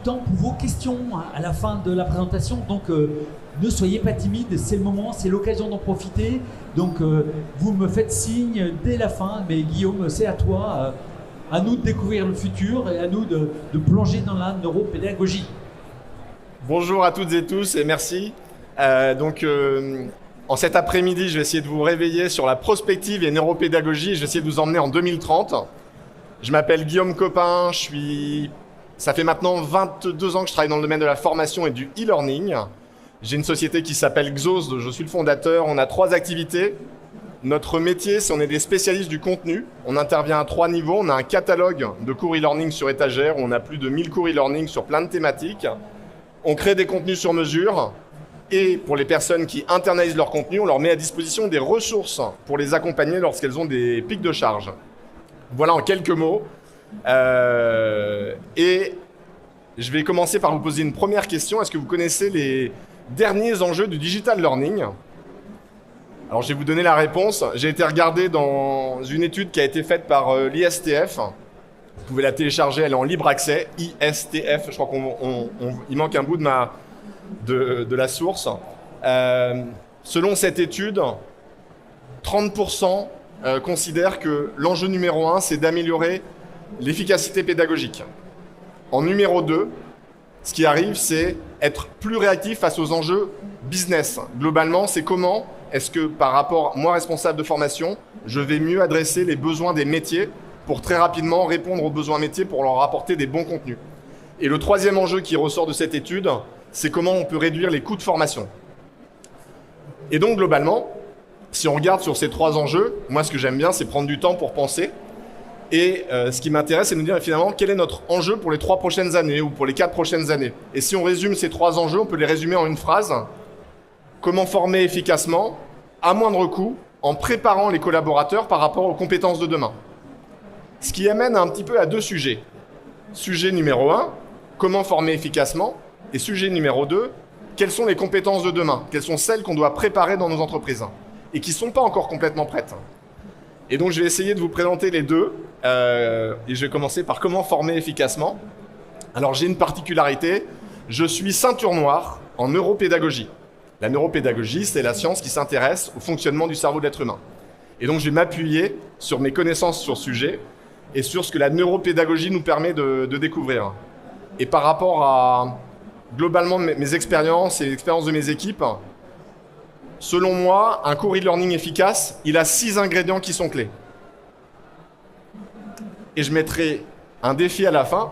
temps pour vos questions à la fin de la présentation. Donc, ne soyez pas timides, c'est le moment, c'est l'occasion d'en profiter. Donc, vous me faites signe dès la fin. Mais Guillaume, c'est à toi. À nous de découvrir le futur et à nous de plonger dans la neuropédagogie. Bonjour à toutes et tous et merci. En cet après-midi, je vais essayer de vous réveiller sur la prospective et neuropédagogie. Je vais essayer de vous emmener en 2030. Je m'appelle Guillaume Copin, ça fait maintenant 22 ans que je travaille dans le domaine de la formation et du e-learning. J'ai une société qui s'appelle Xos, dont je suis le fondateur. On a 3 activités. Notre métier, c'est on est des spécialistes du contenu. On intervient à 3 niveaux. On a un catalogue de cours e-learning sur étagère. On a plus de 1000 cours e-learning sur plein de thématiques. On crée des contenus sur mesure. Et pour les personnes qui internalisent leur contenu, on leur met à disposition des ressources pour les accompagner lorsqu'elles ont des pics de charge. Voilà en quelques mots. Et je vais commencer par vous poser une première question. Est-ce que vous connaissez les derniers enjeux du digital learning ? Alors je vais vous donner la réponse. J'ai été regardé dans une étude qui a été faite par l'ISTF. Vous pouvez la télécharger, elle est en libre accès. ISTF, je crois qu'il manque un bout de la source. Selon cette étude, 30% considèrent que l'enjeu numéro 1, c'est d'améliorer l'efficacité pédagogique. En numéro 2, ce qui arrive, c'est être plus réactif face aux enjeux business. Globalement, c'est comment est-ce que par rapport, moi responsable de formation, je vais mieux adresser les besoins des métiers pour très rapidement répondre aux besoins métiers pour leur apporter des bons contenus. Et le 3e enjeu qui ressort de cette étude, c'est comment on peut réduire les coûts de formation. Et donc globalement, si on regarde sur ces 3 enjeux, moi ce que j'aime bien, c'est prendre du temps pour penser. Et ce qui m'intéresse, c'est de nous dire finalement quel est notre enjeu pour les 3 prochaines années ou pour les 4 prochaines années. Et si on résume ces 3 enjeux, on peut les résumer en une phrase. Comment former efficacement, à moindre coût, en préparant les collaborateurs par rapport aux compétences de demain. Ce qui amène un petit peu à 2 sujets. Sujet numéro 1, comment former efficacement ? Et sujet numéro 2, quelles sont les compétences de demain ? Quelles sont celles qu'on doit préparer dans nos entreprises ? Et qui ne sont pas encore complètement prêtes. Et donc, je vais essayer de vous présenter les 2. Et je vais commencer par comment former efficacement. Alors, j'ai une particularité. Je suis ceinture noire en neuropédagogie. La neuropédagogie, c'est la science qui s'intéresse au fonctionnement du cerveau de l'être humain. Et donc, je vais m'appuyer sur mes connaissances sur ce sujet et sur ce que la neuropédagogie nous permet de découvrir. Et par rapport à, globalement, mes expériences et l'expérience de mes équipes, selon moi, un cours e-learning efficace, il a 6 ingrédients qui sont clés. Et je mettrai un défi à la fin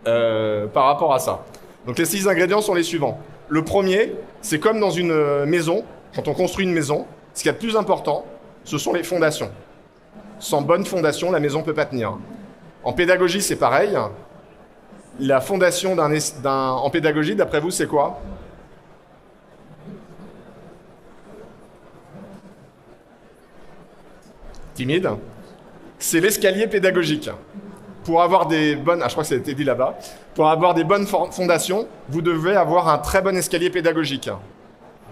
par rapport à ça. Donc les 6 ingrédients sont les suivants. Le premier, c'est comme dans une maison, quand on construit une maison, ce qu'il y a de plus important, ce sont les fondations. Sans bonne fondation, la maison ne peut pas tenir. En pédagogie, c'est pareil. La fondation en pédagogie, d'après vous, c'est quoi ? Timide. C'est l'escalier pédagogique. Pour avoir des bonnes... je crois que ça a été dit là-bas. Pour avoir des bonnes fondations, vous devez avoir un très bon escalier pédagogique.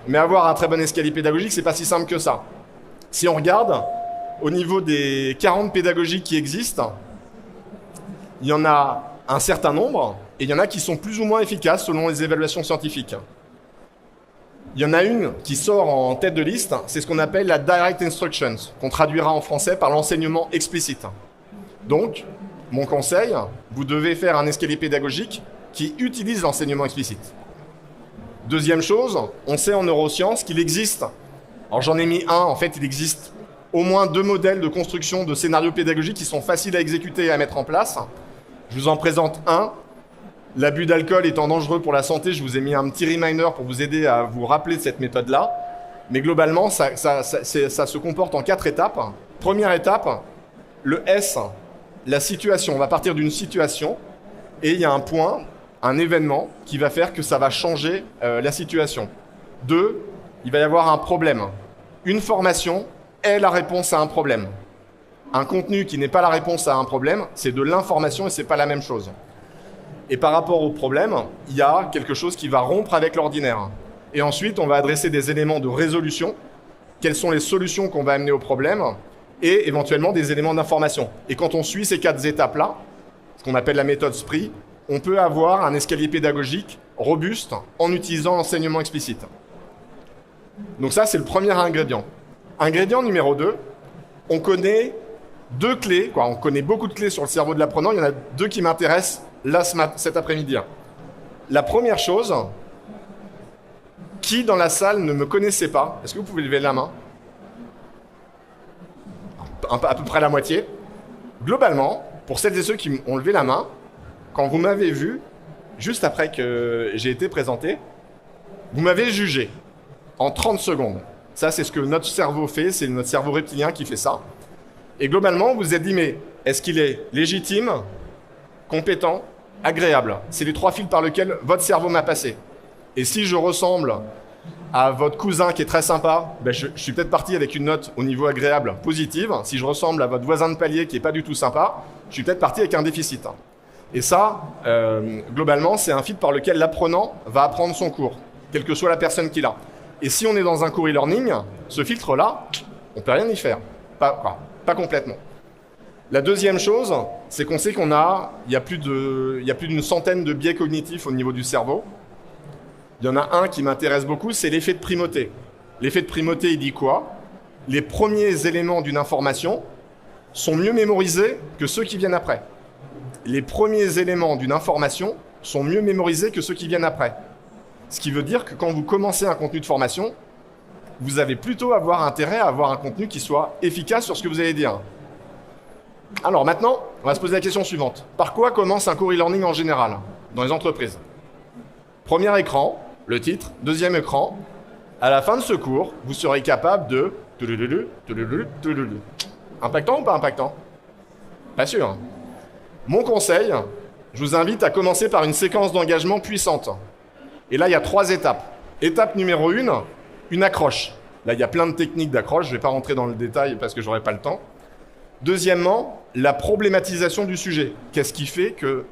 Mais avoir un très bon escalier pédagogique, c'est pas si simple que ça. Si on regarde, au niveau des 40 pédagogies qui existent, il y en a un certain nombre, et il y en a qui sont plus ou moins efficaces selon les évaluations scientifiques. Il y en a une qui sort en tête de liste, c'est ce qu'on appelle la Direct Instructions, qu'on traduira en français par l'enseignement explicite. Donc, mon conseil, vous devez faire un escalier pédagogique qui utilise l'enseignement explicite. Deuxième chose, on sait en neurosciences qu'il existe, alors j'en ai mis un, en fait il existe au moins 2 modèles de construction de scénarios pédagogiques qui sont faciles à exécuter et à mettre en place. Je vous en présente un. L'abus d'alcool étant dangereux pour la santé, je vous ai mis un petit reminder pour vous aider à vous rappeler de cette méthode-là. Mais globalement, ça se comporte en 4 étapes. Première étape, le S, la situation. On va partir d'une situation et il y a un point, un événement qui va faire que ça va changer la situation. 2, il va y avoir un problème. Une formation est la réponse à un problème. Un contenu qui n'est pas la réponse à un problème, c'est de l'information et c'est pas la même chose. Et par rapport au problème, il y a quelque chose qui va rompre avec l'ordinaire. Et ensuite, on va adresser des éléments de résolution. Quelles sont les solutions qu'on va amener au problème et éventuellement des éléments d'information. Et quand on suit ces 4 étapes-là, ce qu'on appelle la méthode SPRI, on peut avoir un escalier pédagogique robuste en utilisant l'enseignement explicite. Donc ça, c'est le premier ingrédient. Ingrédient numéro 2, on connaît 2 clés, on connaît beaucoup de clés sur le cerveau de l'apprenant, il y en a 2 qui m'intéressent là cet après-midi. La première chose, qui dans la salle ne me connaissait pas, est-ce que vous pouvez lever la main? À peu près la moitié. Globalement, pour celles et ceux qui ont levé la main, quand vous m'avez vu, juste après que j'ai été présenté, vous m'avez jugé en 30 secondes. Ça, c'est ce que notre cerveau fait, c'est notre cerveau reptilien qui fait ça. Et globalement, vous vous êtes dit, mais est-ce qu'il est légitime, compétent, agréable? C'est les 3 fils par lesquels votre cerveau m'a passé. Et si je ressemble à votre cousin qui est très sympa, je suis peut-être parti avec une note au niveau agréable positive. Si je ressemble à votre voisin de palier qui n'est pas du tout sympa, je suis peut-être parti avec un déficit. Et ça, globalement, c'est un fil par lequel l'apprenant va apprendre son cours, quelle que soit la personne qu'il a. Et si on est dans un cours e-learning, ce filtre-là, on ne peut rien y faire. Pas complètement. La deuxième chose, c'est qu'on sait il y a plus d'une centaine de biais cognitifs au niveau du cerveau. Il y en a un qui m'intéresse beaucoup, c'est l'effet de primauté. L'effet de primauté, il dit quoi? Les premiers éléments d'une information sont mieux mémorisés que ceux qui viennent après. Les premiers éléments d'une information sont mieux mémorisés que ceux qui viennent après. Ce qui veut dire que quand vous commencez un contenu de formation, vous avez plutôt intérêt à avoir un contenu qui soit efficace sur ce que vous allez dire. Alors maintenant, on va se poser la question suivante. Par quoi commence un cours e-learning en général dans les entreprises? Premier écran, le titre. Deuxième écran, à la fin de ce cours, vous serez capable de... Impactant ou pas impactant? Pas sûr. Mon conseil, je vous invite à commencer par une séquence d'engagement puissante. Et là, il y a 3 étapes. Étape numéro 1, une accroche. Là, il y a plein de techniques d'accroche, je ne vais pas rentrer dans le détail parce que je n'aurai pas le temps. Deuxièmement, la problématisation du sujet. Qu'est-ce qui fait que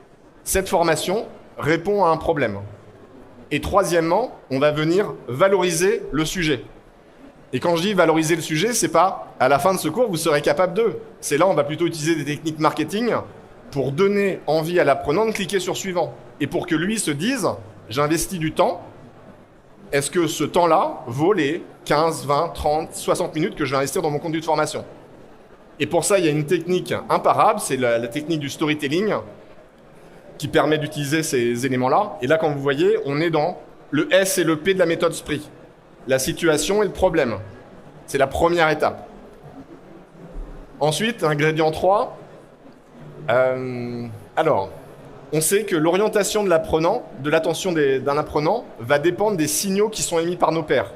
cette formation répond à un problème? Et troisièmement, on va venir valoriser le sujet. Et quand je dis valoriser le sujet, c'est pas à la fin de ce cours, vous serez capable de. C'est là, on va plutôt utiliser des techniques marketing pour donner envie à l'apprenant de cliquer sur suivant. Et pour que lui se dise, j'investis du temps, est-ce que ce temps-là vaut les 15, 20, 30, 60 minutes que je vais investir dans mon contenu de formation? Et pour ça, il y a une technique imparable, c'est la technique du storytelling qui permet d'utiliser ces éléments-là. Et là, quand vous voyez, on est dans le S et le P de la méthode SPRI. La situation et le problème. C'est la première étape. Ensuite, ingrédient 3. Alors, on sait que l'orientation de l'apprenant, de l'attention d'un apprenant, va dépendre des signaux qui sont émis par nos pairs.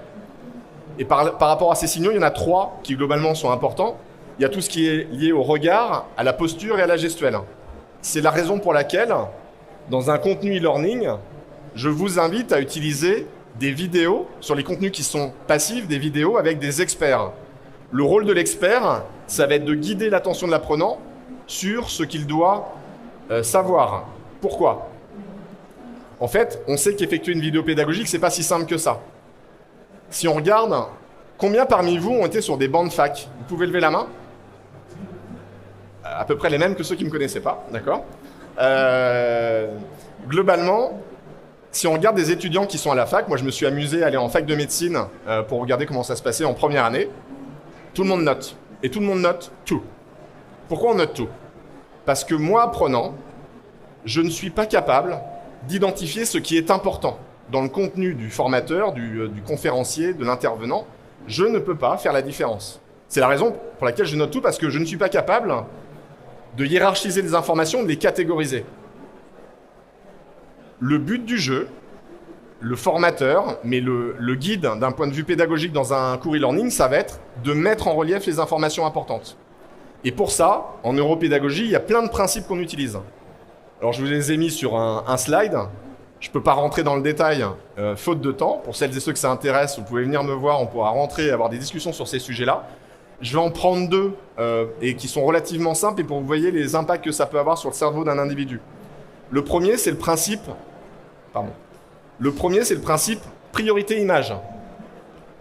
Et par rapport à ces signaux, il y en a 3 qui globalement sont importants. Il y a tout ce qui est lié au regard, à la posture et à la gestuelle. C'est la raison pour laquelle, dans un contenu e-learning, je vous invite à utiliser des vidéos sur les contenus qui sont passifs, des vidéos avec des experts. Le rôle de l'expert, ça va être de guider l'attention de l'apprenant sur ce qu'il doit savoir. Pourquoi? En fait, on sait qu'effectuer une vidéo pédagogique, c'est pas si simple que ça. Si on regarde, combien parmi vous ont été sur des bancs de fac? Vous pouvez lever la main? À peu près les mêmes que ceux qui ne me connaissaient pas, d'accord? Globalement, si on regarde des étudiants qui sont à la fac, moi je me suis amusé à aller en fac de médecine pour regarder comment ça se passait en première année. Tout le monde note. Et tout le monde note tout. Pourquoi on note tout? Parce que moi, apprenant, je ne suis pas capable d'identifier ce qui est important dans le contenu du formateur, du conférencier, de l'intervenant. Je ne peux pas faire la différence. C'est la raison pour laquelle je note tout, parce que je ne suis pas capable de hiérarchiser les informations, de les catégoriser. Le but du jeu, le formateur, mais le guide d'un point de vue pédagogique dans un cours e-learning, ça va être de mettre en relief les informations importantes. Et pour ça, en neuropédagogie, il y a plein de principes qu'on utilise. Alors je vous les ai mis sur un slide. Je ne peux pas rentrer dans le détail, faute de temps. Pour celles et ceux que ça intéresse, vous pouvez venir me voir, on pourra rentrer et avoir des discussions sur ces sujets-là. Je vais en prendre 2 et qui sont relativement simples et pour que vous voyez les impacts que ça peut avoir sur le cerveau d'un individu. Le premier, c'est le principe priorité-image.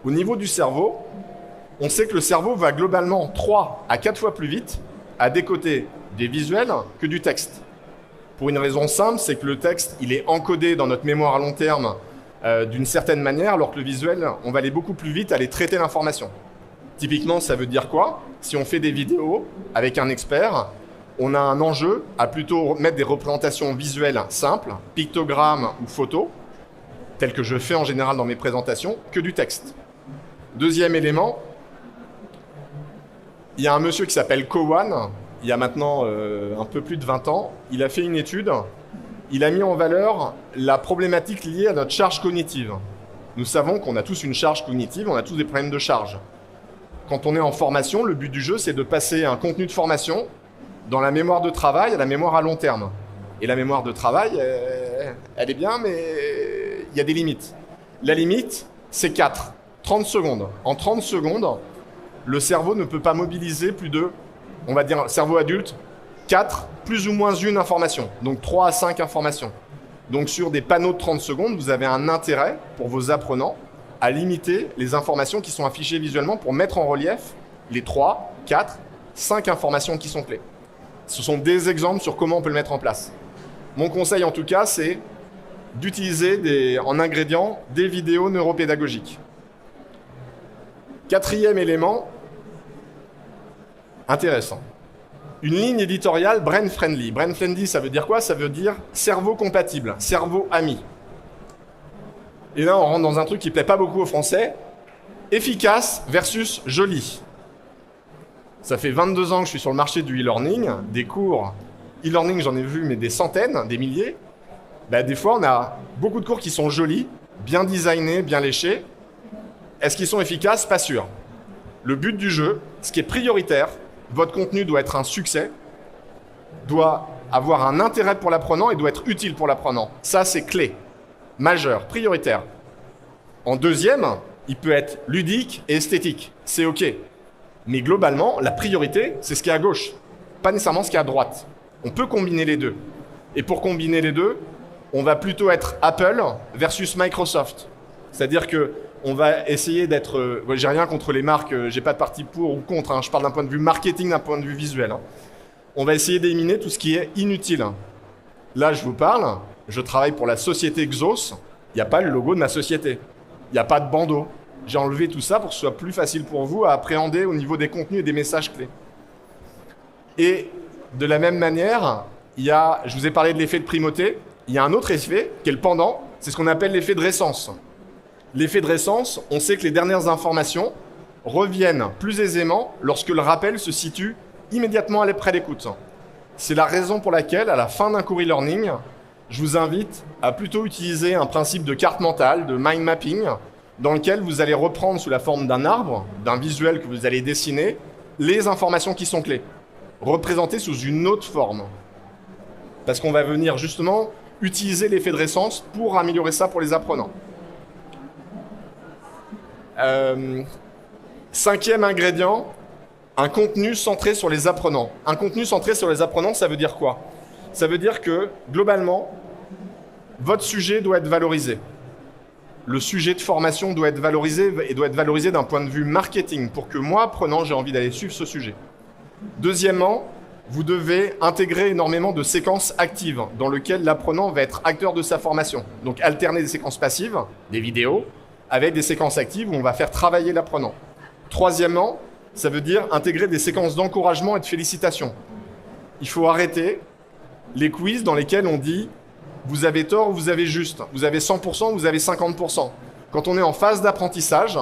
Au niveau du cerveau, on sait que le cerveau va globalement 3 à 4 fois plus vite à décoder des visuels que du texte. Pour une raison simple, c'est que le texte, il est encodé dans notre mémoire à long terme d'une certaine manière, alors que le visuel, on va aller beaucoup plus vite à aller traiter l'information. Typiquement, ça veut dire quoi? Si on fait des vidéos avec un expert, on a un enjeu à plutôt mettre des représentations visuelles simples, pictogrammes ou photos, telles que je fais en général dans mes présentations, que du texte. Deuxième élément, il y a un monsieur qui s'appelle Cowan, il y a maintenant un peu plus de 20 ans, il a fait une étude, il a mis en valeur la problématique liée à notre charge cognitive. Nous savons qu'on a tous une charge cognitive, on a tous des problèmes de charge. Quand on est en formation, le but du jeu, c'est de passer un contenu de formation dans la mémoire de travail à la mémoire à long terme. Et la mémoire de travail, elle est bien, mais il y a des limites. La limite, c'est 30 secondes. En 30 secondes, le cerveau ne peut pas mobiliser plus de, on va dire, cerveau adulte, 4, plus ou moins une information. Donc 3 à 5 informations. Donc sur des panneaux de 30 secondes, vous avez un intérêt pour vos apprenants à limiter les informations qui sont affichées visuellement pour mettre en relief les 3, 4, 5 informations qui sont clés. Ce sont des exemples sur comment on peut le mettre en place. Mon conseil en tout cas, c'est d'utiliser en ingrédients des vidéos neuropédagogiques. Quatrième élément, intéressant. Une ligne éditoriale brain friendly. Brain friendly, ça veut dire quoi? Ça veut dire cerveau compatible, cerveau ami. Et là, on rentre dans un truc qui ne plaît pas beaucoup aux Français. Efficace versus joli. Ça fait 22 ans que je suis sur le marché du e-learning. Des cours e-learning, j'en ai vu mais des centaines, des milliers. Des fois, on a beaucoup de cours qui sont jolis, bien designés, bien léchés. Est-ce qu'ils sont efficaces? Pas sûr. Le but du jeu, ce qui est prioritaire, votre contenu doit être un succès, doit avoir un intérêt pour l'apprenant et doit être utile pour l'apprenant. Ça, c'est clé, majeur, prioritaire. En deuxième, il peut être ludique et esthétique. C'est OK. Mais globalement, la priorité, c'est ce qui est à gauche, pas nécessairement ce qui est à droite. On peut combiner les deux. Et pour combiner les deux, on va plutôt être Apple versus Microsoft. C'est-à-dire qu'on va essayer d'être... j'ai rien contre les marques, j'ai pas de parti pour ou contre, hein, je parle d'un point de vue marketing, d'un point de vue visuel. Hein. On va essayer d'éliminer tout ce qui est inutile. Là, je vous parle, je travaille pour la société Xos, il n'y a pas le logo de ma société. Il n'y a pas de bandeau. J'ai enlevé tout ça pour que ce soit plus facile pour vous à appréhender au niveau des contenus et des messages clés. Et de la même manière, je vous ai parlé de l'effet de primauté, il y a un autre effet qui est le pendant, c'est ce qu'on appelle l'effet de récence. L'effet de récence, on sait que les dernières informations reviennent plus aisément lorsque le rappel se situe immédiatement près d'écoute. C'est la raison pour laquelle, à la fin d'un cours e-learning, je vous invite à plutôt utiliser un principe de carte mentale, de mind mapping, dans lequel vous allez reprendre sous la forme d'un arbre, d'un visuel que vous allez dessiner, les informations qui sont clés, représentées sous une autre forme. Parce qu'on va venir justement utiliser l'effet de récence pour améliorer ça pour les apprenants. Cinquième ingrédient, un contenu centré sur les apprenants. Un contenu centré sur les apprenants, ça veut dire quoi? Ça veut dire que, globalement, votre sujet doit être valorisé. Le sujet de formation doit être valorisé et doit être valorisé d'un point de vue marketing pour que moi, apprenant, j'ai envie d'aller suivre ce sujet. Deuxièmement, vous devez intégrer énormément de séquences actives dans lesquelles l'apprenant va être acteur de sa formation. Donc alterner des séquences passives, des vidéos, avec des séquences actives où on va faire travailler l'apprenant. Troisièmement, ça veut dire intégrer des séquences d'encouragement et de félicitations. Il faut arrêter les quiz dans lesquels on dit « vous avez tort ou vous avez juste »,« vous avez 100% ou vous avez 50%». Quand on est en phase d'apprentissage,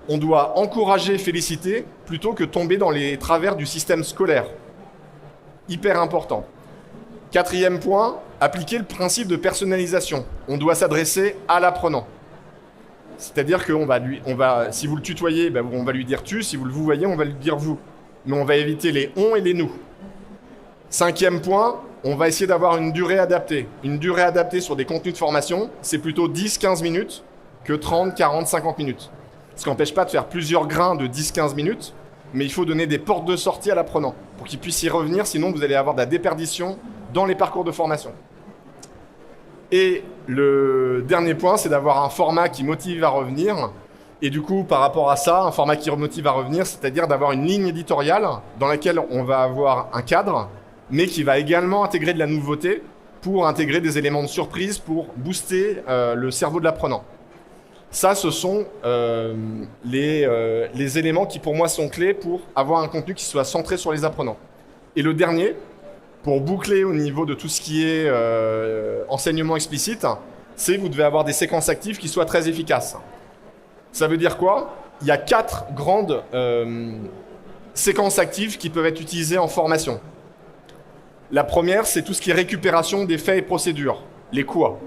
on doit encourager et féliciter plutôt que tomber dans les travers du système scolaire. Hyper important. Quatrième point, appliquer le principe de personnalisation. On doit s'adresser à l'apprenant. C'est-à-dire que si vous le tutoyez, on va lui dire « tu », si vous le voyez, on va lui dire « vous ». Mais on va éviter les « on » et les « nous ». Cinquième point, on va essayer d'avoir une durée adaptée. Une durée adaptée sur des contenus de formation, c'est plutôt 10-15 minutes que 30, 40, 50 minutes. Ce qui n'empêche pas de faire plusieurs grains de 10-15 minutes, mais il faut donner des portes de sortie à l'apprenant pour qu'il puisse y revenir, sinon vous allez avoir de la déperdition dans les parcours de formation. Et le dernier point, c'est d'avoir un format qui motive à revenir. Et du coup, par rapport à ça, un format qui motive à revenir, c'est-à-dire d'avoir une ligne éditoriale dans laquelle on va avoir un cadre, mais qui va également intégrer de la nouveauté pour intégrer des éléments de surprise, pour booster le cerveau de l'apprenant. Ça, ce sont les éléments qui, pour moi, sont clés pour avoir un contenu qui soit centré sur les apprenants. Et le dernier, pour boucler au niveau de tout ce qui est enseignement explicite, c'est que vous devez avoir des séquences actives qui soient très efficaces. Ça veut dire quoi? Il y a 4 grandes séquences actives qui peuvent être utilisées en formation. La première, c'est tout ce qui est récupération des faits et procédures, les quoi.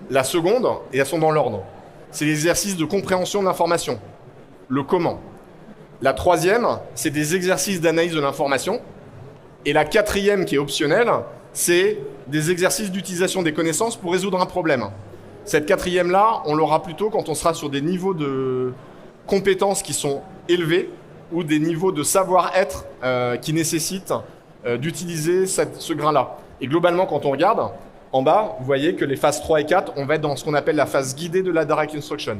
La seconde, et elles sont dans l'ordre, c'est l'exercice de compréhension de l'information, le comment. La troisième, c'est des exercices d'analyse de l'information. Et la quatrième, qui est optionnelle, c'est des exercices d'utilisation des connaissances pour résoudre un problème. Cette quatrième-là, on l'aura plutôt quand on sera sur des niveaux de compétences qui sont élevés ou des niveaux de savoir-être qui nécessitent d'utiliser ce grain-là. Et globalement, quand on regarde, en bas, vous voyez que les phases 3 et 4, on va être dans ce qu'on appelle la phase guidée de la Direct Instructions.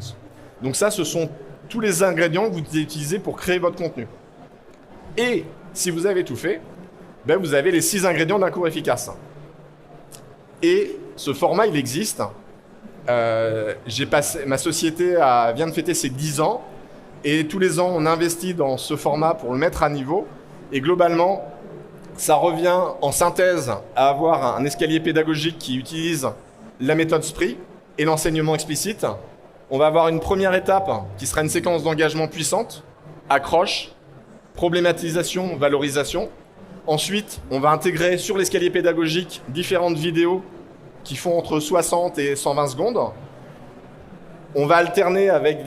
Donc ça, ce sont tous les ingrédients que vous devez utiliser pour créer votre contenu. Et si vous avez tout fait, ben vous avez les 6 ingrédients d'un cours efficace. Et ce format, il existe. Ma société vient de fêter ses 10 ans. Et tous les ans, on investit dans ce format pour le mettre à niveau. Et globalement, ça revient en synthèse à avoir un escalier pédagogique qui utilise la méthode SPRI et l'enseignement explicite. On va avoir une première étape qui sera une séquence d'engagement puissante, accroche, problématisation, valorisation. Ensuite, on va intégrer sur l'escalier pédagogique différentes vidéos qui font entre 60 et 120 secondes. On va alterner avec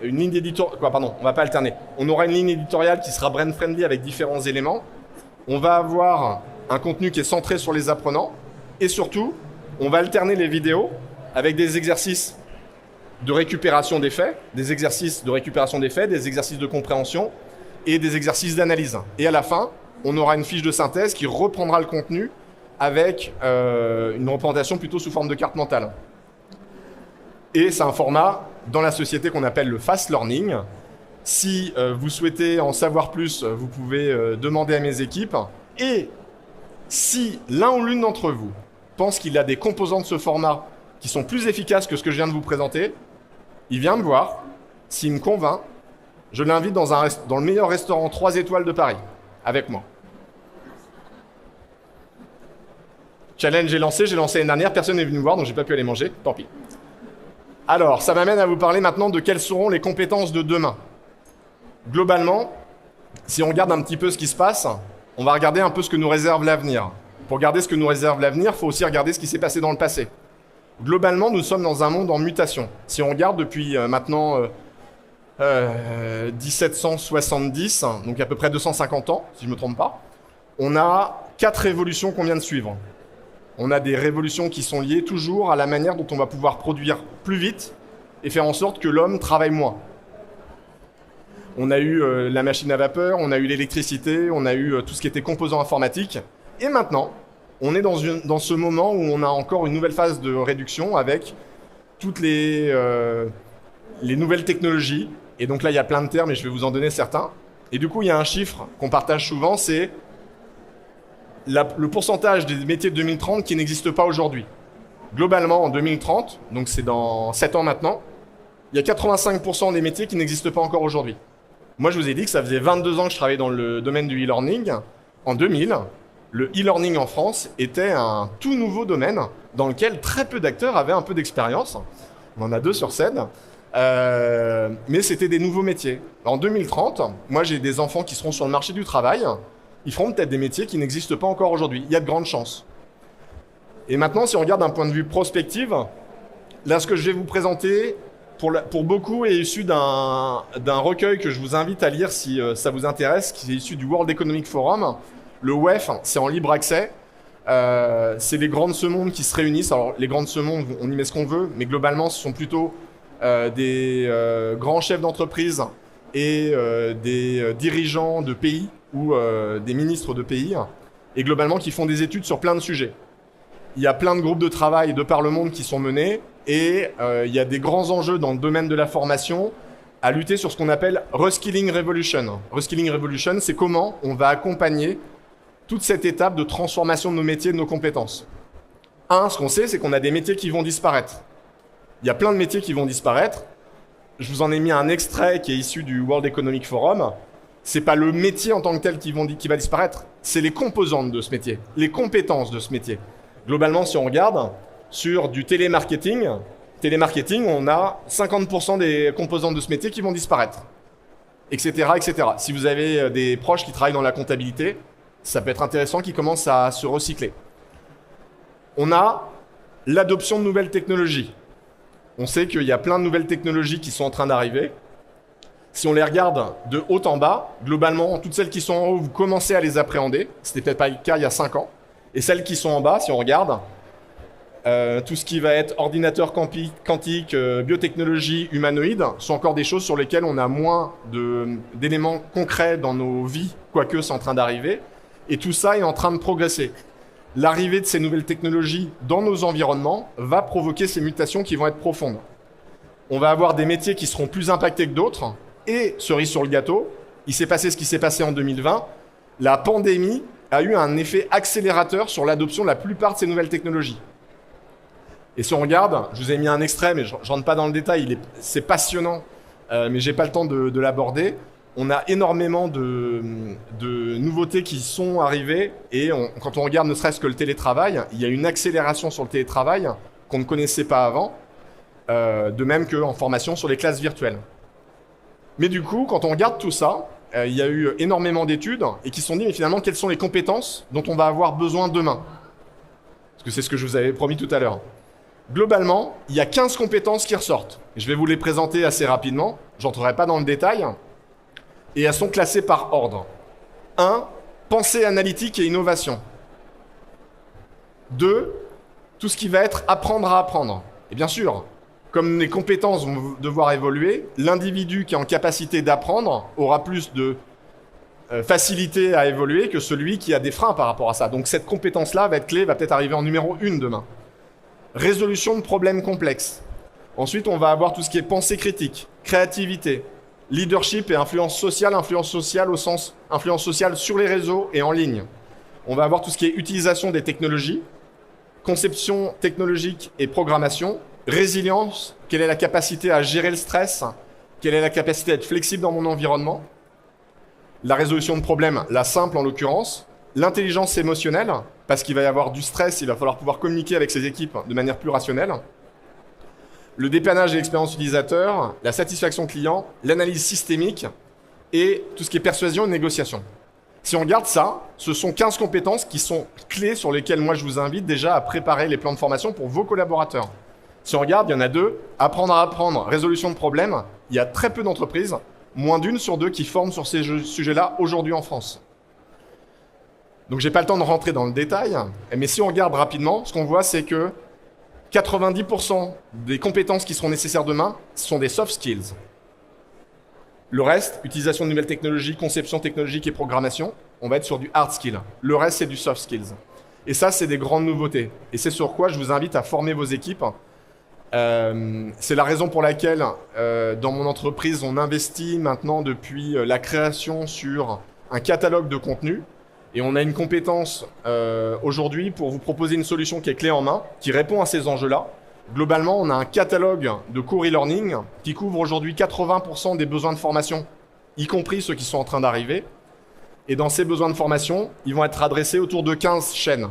une ligne éditoriale. On va pas alterner. On aura une ligne éditoriale qui sera brand-friendly avec différents éléments. On va avoir un contenu qui est centré sur les apprenants. Et surtout, on va alterner les vidéos avec des exercices de récupération des faits, des exercices de compréhension et des exercices d'analyse. Et à la fin, on aura une fiche de synthèse qui reprendra le contenu avec une représentation plutôt sous forme de carte mentale. Et c'est un format dans la société qu'on appelle le fast learning. Si vous souhaitez en savoir plus, vous pouvez demander à mes équipes. Et si l'un ou l'une d'entre vous pense qu'il a des composants de ce format qui sont plus efficaces que ce que je viens de vous présenter, il vient me voir. S'il me convainc, je l'invite dans le meilleur restaurant 3 étoiles de Paris, avec moi. Challenge j'ai lancé l'année dernière, personne n'est venu me voir, donc j'ai pas pu aller manger, tant pis. Alors, ça m'amène à vous parler maintenant de quelles seront les compétences de demain. Globalement, si on regarde un petit peu ce qui se passe, on va regarder un peu ce que nous réserve l'avenir. Pour regarder ce que nous réserve l'avenir, il faut aussi regarder ce qui s'est passé dans le passé. Globalement, nous sommes dans un monde en mutation. Si on regarde depuis maintenant 1770, donc à peu près 250 ans, si je ne me trompe pas, on a 4 révolutions qu'on vient de suivre. On a des révolutions qui sont liées toujours à la manière dont on va pouvoir produire plus vite et faire en sorte que l'homme travaille moins. On a eu la machine à vapeur, on a eu l'électricité, on a eu tout ce qui était composants informatiques. Et maintenant, on est dans ce moment où on a encore une nouvelle phase de réduction avec toutes les nouvelles technologies. Et donc là, il y a plein de termes et je vais vous en donner certains. Et du coup, il y a un chiffre qu'on partage souvent, c'est le pourcentage des métiers de 2030 qui n'existent pas aujourd'hui. Globalement, en 2030, donc c'est dans 7 ans maintenant, il y a 85% des métiers qui n'existent pas encore aujourd'hui. Moi, je vous ai dit que ça faisait 22 ans que je travaillais dans le domaine du e-learning. En 2000, le e-learning en France était un tout nouveau domaine dans lequel très peu d'acteurs avaient un peu d'expérience. On en a 2 sur scène. Mais c'était des nouveaux métiers. En 2030, moi, j'ai des enfants qui seront sur le marché du travail. Ils feront peut-être des métiers qui n'existent pas encore aujourd'hui. Il y a de grandes chances. Et maintenant, si on regarde d'un point de vue prospective, là, ce que je vais vous présenter, pour beaucoup, est issu d'un recueil que je vous invite à lire si ça vous intéresse, qui est issu du World Economic Forum. Le WEF, c'est en libre accès. C'est les grands de ce monde qui se réunissent. Alors, les grands de ce monde, on y met ce qu'on veut, mais globalement, ce sont plutôt des grands chefs d'entreprise et des dirigeants de pays ou des ministres de pays, et globalement qui font des études sur plein de sujets. Il y a plein de groupes de travail de par le monde qui sont menés, et il y a des grands enjeux dans le domaine de la formation à lutter sur ce qu'on appelle Reskilling Revolution. Reskilling Revolution, c'est comment on va accompagner toute cette étape de transformation de nos métiers, de nos compétences. Ce qu'on sait, c'est qu'on a des métiers qui vont disparaître. Il y a plein de métiers qui vont disparaître. Je vous en ai mis un extrait qui est issu du World Economic Forum. C'est pas le métier en tant que tel qui va disparaître, c'est les composantes de ce métier, les compétences de ce métier. Globalement, si on regarde sur du télémarketing, on a 50% des composantes de ce métier qui vont disparaître, etc., etc. Si vous avez des proches qui travaillent dans la comptabilité, ça peut être intéressant qu'ils commencent à se recycler. On a l'adoption de nouvelles technologies. On sait qu'il y a plein de nouvelles technologies qui sont en train d'arriver. Si on les regarde de haut en bas, globalement, toutes celles qui sont en haut, vous commencez à les appréhender. Ce n'était peut-être pas le cas il y a 5 ans. Et celles qui sont en bas, si on regarde, tout ce qui va être ordinateur quantique, biotechnologie, humanoïde, sont encore des choses sur lesquelles on a moins d'éléments concrets dans nos vies, quoique c'est en train d'arriver. Et tout ça est en train de progresser. L'arrivée de ces nouvelles technologies dans nos environnements va provoquer ces mutations qui vont être profondes. On va avoir des métiers qui seront plus impactés que d'autres. Et, cerise sur le gâteau, il s'est passé ce qui s'est passé en 2020. La pandémie a eu un effet accélérateur sur l'adoption de la plupart de ces nouvelles technologies. Et si on regarde, je vous ai mis un extrait, mais je ne rentre pas dans le détail, c'est passionnant, mais je n'ai pas le temps de l'aborder. On a énormément de nouveautés qui sont arrivées, et quand on regarde ne serait-ce que le télétravail, il y a une accélération sur le télétravail qu'on ne connaissait pas avant, de même qu'en formation sur les classes virtuelles. Mais du coup, quand on regarde tout ça, il y a eu énormément d'études et qui se sont dit, mais finalement, quelles sont les compétences dont on va avoir besoin demain? Parce que c'est ce que je vous avais promis tout à l'heure. Globalement, il y a 15 compétences qui ressortent. Je vais vous les présenter assez rapidement, je n'entrerai pas dans le détail. Et elles sont classées par ordre. 1. Pensée analytique et innovation. 2. Tout ce qui va être apprendre à apprendre. Et bien sûr, comme les compétences vont devoir évoluer, l'individu qui est en capacité d'apprendre aura plus de facilité à évoluer que celui qui a des freins par rapport à ça. Donc cette compétence-là va être clé, va peut-être arriver en numéro 1 demain. Résolution de problèmes complexes. Ensuite, on va avoir tout ce qui est pensée critique, créativité, leadership et influence sociale au sens influence sociale sur les réseaux et en ligne. On va avoir tout ce qui est utilisation des technologies, conception technologique et programmation, résilience, quelle est la capacité à gérer le stress, quelle est la capacité à être flexible dans mon environnement, la résolution de problèmes, la simple en l'occurrence, l'intelligence émotionnelle, parce qu'il va y avoir du stress, il va falloir pouvoir communiquer avec ses équipes de manière plus rationnelle, le dépannage et l'expérience utilisateur, la satisfaction client, l'analyse systémique et tout ce qui est persuasion et négociation. Si on regarde ça, ce sont 15 compétences qui sont clés sur lesquelles moi je vous invite déjà à préparer les plans de formation pour vos collaborateurs. Si on regarde, il y en a 2, apprendre à apprendre, résolution de problèmes. Il y a très peu d'entreprises, moins d'1 sur 2 qui forment sur ces sujets-là aujourd'hui en France. Donc j'ai pas le temps de rentrer dans le détail, mais si on regarde rapidement, ce qu'on voit c'est que 90% des compétences qui seront nécessaires demain sont des soft skills. Le reste, utilisation de nouvelles technologies, conception technologique et programmation, on va être sur du hard skill. Le reste, c'est du soft skills. Et ça, c'est des grandes nouveautés. Et c'est sur quoi je vous invite à former vos équipes. C'est la raison pour laquelle, dans mon entreprise, on investit maintenant depuis la création sur un catalogue de contenu. Et on a une compétence aujourd'hui pour vous proposer une solution qui est clé en main, qui répond à ces enjeux-là. Globalement, on a un catalogue de cours e-learning qui couvre aujourd'hui 80% des besoins de formation, y compris ceux qui sont en train d'arriver. Et dans ces besoins de formation, ils vont être adressés autour de 15 chaînes.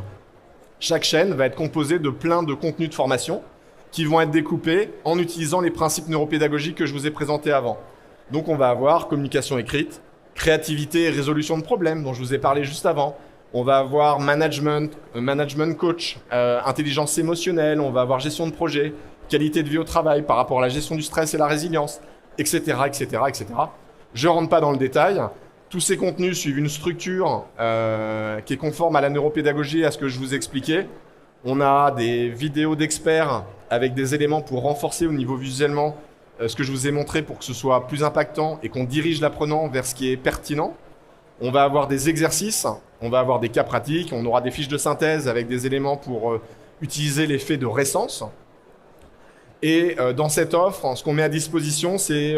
Chaque chaîne va être composée de plein de contenus de formation qui vont être découpés en utilisant les principes neuropédagogiques que je vous ai présentés avant. Donc on va avoir communication écrite, créativité et résolution de problèmes dont je vous ai parlé juste avant. On va avoir management coach, intelligence émotionnelle, on va avoir gestion de projet, qualité de vie au travail par rapport à la gestion du stress et la résilience, etc., etc., etc. Je ne rentre pas dans le détail. Tous ces contenus suivent une structure qui est conforme à la neuropédagogie et à ce que je vous expliquais. On a des vidéos d'experts avec des éléments pour renforcer au niveau visuellement ce que je vous ai montré pour que ce soit plus impactant et qu'on dirige l'apprenant vers ce qui est pertinent. On va avoir des exercices, on va avoir des cas pratiques, on aura des fiches de synthèse avec des éléments pour utiliser l'effet de récence. Et dans cette offre, ce qu'on met à disposition, c'est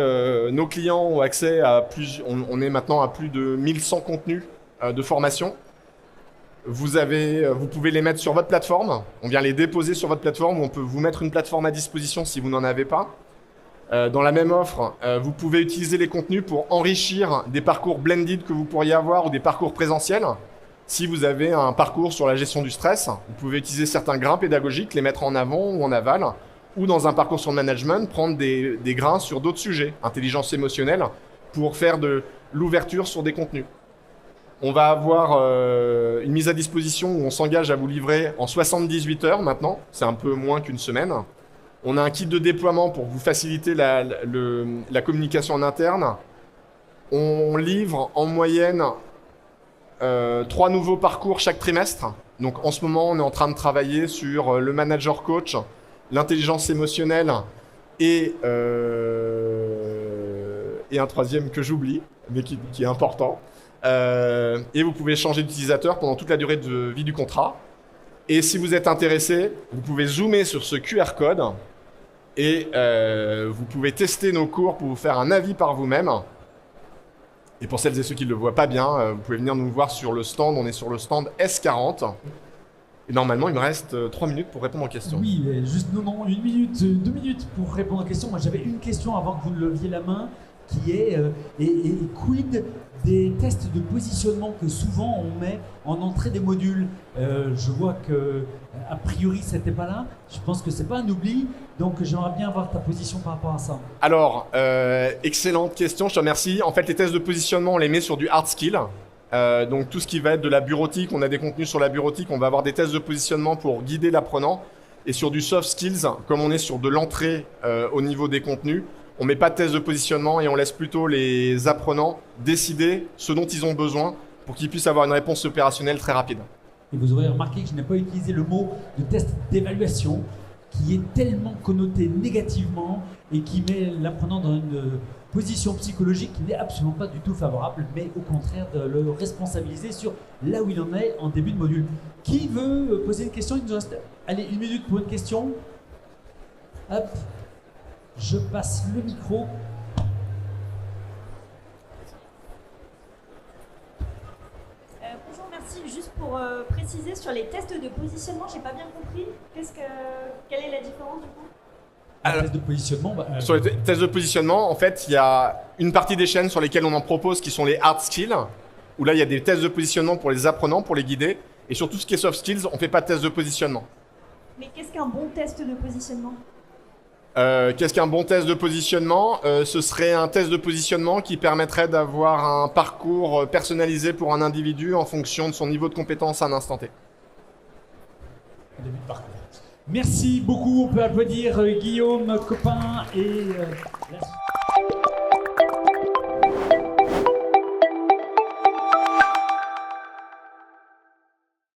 nos clients ont accès à on est maintenant à plus de 1100 contenus de formation. vous pouvez les mettre sur votre plateforme. On vient les déposer sur votre plateforme. On peut vous mettre une plateforme à disposition si vous n'en avez pas. Dans la même offre, vous pouvez utiliser les contenus pour enrichir des parcours blended que vous pourriez avoir ou des parcours présentiels. Si vous avez un parcours sur la gestion du stress, vous pouvez utiliser certains grains pédagogiques, les mettre en avant ou en aval, ou dans un parcours sur le management, prendre des grains sur d'autres sujets, intelligence émotionnelle, pour faire de l'ouverture sur des contenus. On va avoir une mise à disposition où on s'engage à vous livrer en 78 heures maintenant, c'est un peu moins qu'une semaine. On a un kit de déploiement pour vous faciliter la communication en interne. On livre en moyenne 3 nouveaux parcours chaque trimestre. Donc en ce moment, on est en train de travailler sur le manager coach, l'intelligence émotionnelle et un troisième que j'oublie, mais qui est important. Et vous pouvez changer d'utilisateur pendant toute la durée de vie du contrat. Et si vous êtes intéressé, vous pouvez zoomer sur ce QR code et vous pouvez tester nos cours pour vous faire un avis par vous-même. Et pour celles et ceux qui ne le voient pas bien, vous pouvez venir nous voir sur le stand. On est sur le stand S40. Et normalement, il me reste 3 minutes pour répondre aux questions. Oui, mais juste non, 1 minute, 2 minutes pour répondre aux questions. Moi, j'avais une question avant que vous ne leviez la main, qui est quid des tests de positionnement que souvent on met en entrée des modules. Je vois que a priori c'était pas là. Je pense que c'est pas un oubli. Donc j'aimerais bien avoir ta position par rapport à ça. Alors, excellente question, je te remercie. En fait, les tests de positionnement, on les met sur du hard skill. Donc tout ce qui va être de la bureautique, on a des contenus sur la bureautique, on va avoir des tests de positionnement pour guider l'apprenant. Et sur du soft skills, comme on est sur de l'entrée au niveau des contenus, on ne met pas de test de positionnement et on laisse plutôt les apprenants décider ce dont ils ont besoin pour qu'ils puissent avoir une réponse opérationnelle très rapide. Et vous aurez remarqué que je n'ai pas utilisé le mot de test d'évaluation qui est tellement connoté négativement et qui met l'apprenant dans une position psychologique qui n'est absolument pas du tout favorable, mais au contraire de le responsabiliser sur là où il en est en début de module. Qui veut poser une question? Il nous reste, allez, 1 minute pour une question. Hop. Je passe le micro. Bonjour, merci. Juste pour préciser sur les tests de positionnement, j'ai pas bien compris. Quelle est la différence du coup? Test de positionnement. Sur les tests de positionnement, en fait, il y a une partie des chaînes sur lesquelles on en propose qui sont les hard skills, où là il y a des tests de positionnement pour les apprenants, pour les guider. Et sur tout ce qui est soft skills, on ne fait pas de test de positionnement. Mais qu'est-ce qu'un bon test de positionnement? Qu'est-ce qu'un bon test de positionnement? Ce serait un test de positionnement qui permettrait d'avoir un parcours personnalisé pour un individu en fonction de son niveau de compétence à un instant T. Merci beaucoup. On peut applaudir Guillaume, copain et...